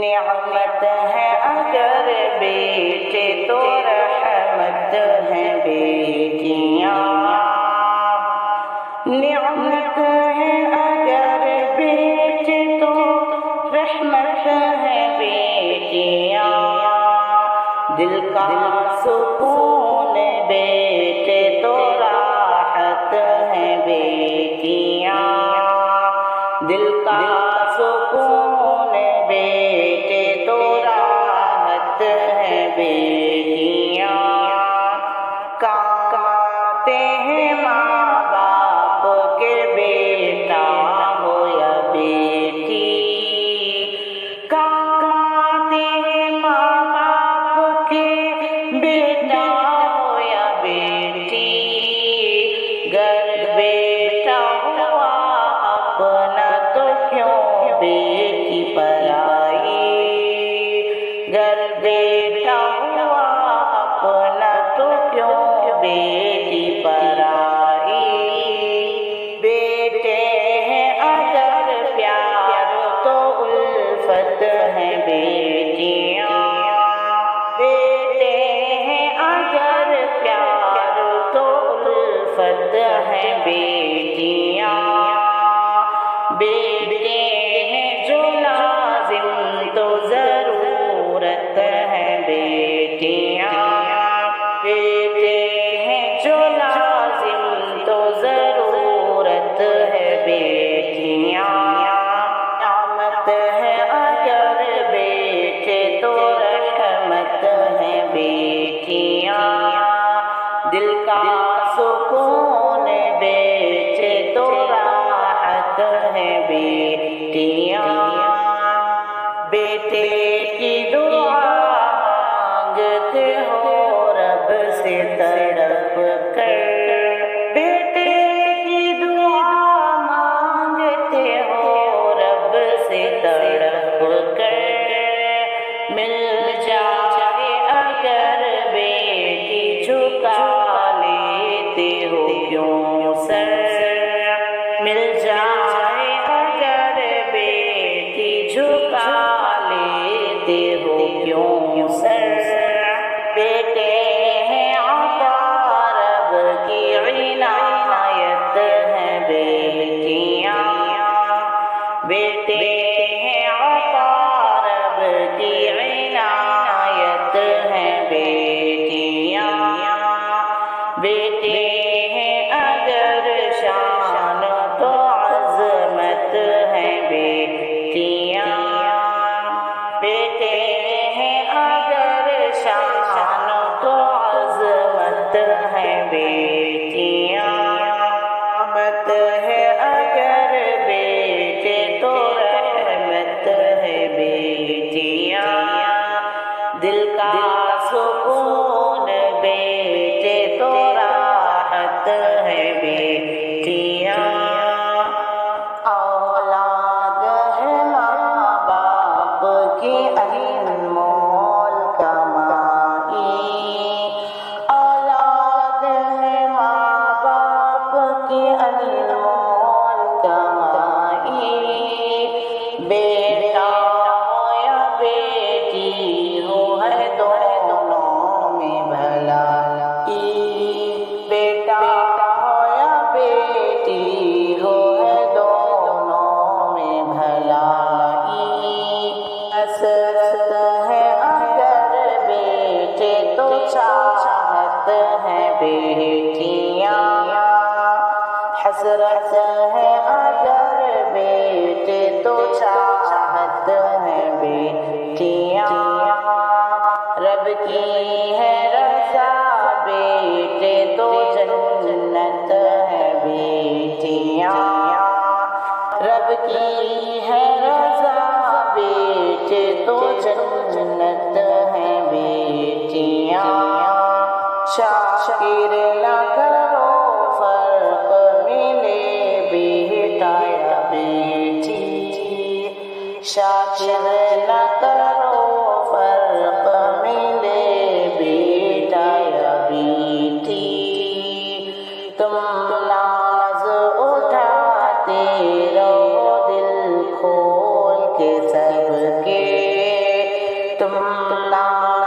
نعمت ہے اگر بیٹے تو رحمت ہے بیٹیاں، نعمت ہے اگر بیٹے تو رحمت ہے بیٹیاں، دل کا سکون بیٹے تو راحت ہے بیٹیاں، دل کا سکون بیٹے تو راحت ہے بیٹیاں، کہتے ہیں ماں باپ کے بیٹا ہو یا بیٹی، کہتے ہیں ماں باپ کے بیٹا ہو یا بیٹی، گر بیٹا ہوا اپنا تو کیوں بیٹی پرائی، گر بیٹا ہوا اپنا تو کیوں بیٹی پرائی، بیٹے ہیں اگر پیار تو الفت ہے بیٹیاں، بیٹے ہیں اگر پیار تو الفت ہے بیٹیاں، بیٹے ہیں جو لازم تو ضرورت ہے بیٹیاں، بیٹے ہیں جو لازم تو ضرورت ہے بیٹیاں، نعمت ہے اگر بیٹے تو رحمت ہے بیٹیاں، دل کا سکون بیٹے تو راحت ہے بیٹیاں، بیٹے کی دعا مانگتے ہو رب سے تڑپ کر، بیٹے کی دعا مانگتے ہو رب سے تڑپ کر، مل جائے اگر بیٹی جھکا لیتے ہو کیوں سر، مل جائے اگر بیٹی جھکا لیتے ہو کیوں سر، بیٹے ہیں عطا رب کی عنایت ہے بیٹیاں، بیٹے ہیں عطا رب کی عنایت ہے بیٹیاں، بیٹے ہیں اگر شان تو عظمت ہے بیٹیاں، بیٹے ہیں اگر شان تو عظمت ہے بیٹیاں، رحمت ہے اگر بیٹے تو رحمت ہے بیٹیاں، دل کا سکون بیٹے تو راحت ہے بیٹیاں، اولاد ہے ماں باپ کی انمول کمائی، اولاد ہے ماں باپ کی انمول کمائی، بیٹا ہو یا بیٹی ہو ہے دونوں میں بھلائی، بیٹا ہو یا بیٹی ہو ہے دونوں میں بھلائی، حسرت ہے اگر بیٹے تو چاہت ہے بیٹیاں، حسرت ہے اگر بیٹے تو چاہت ہے بیٹیاں، رب کی ہے رضا بیٹے تو جنت ہے بیٹیاں، رب کی ہے رضا بیٹے تو جنت ہے بیٹیاں، شاکر نہ کرو فرق ملے بیٹا یا بیٹی، شاکر نہ کرو فرق ملے بیٹا یا بیٹی، تم ناز اٹھاتے رہو دل کھول کے سب کے، تم نہ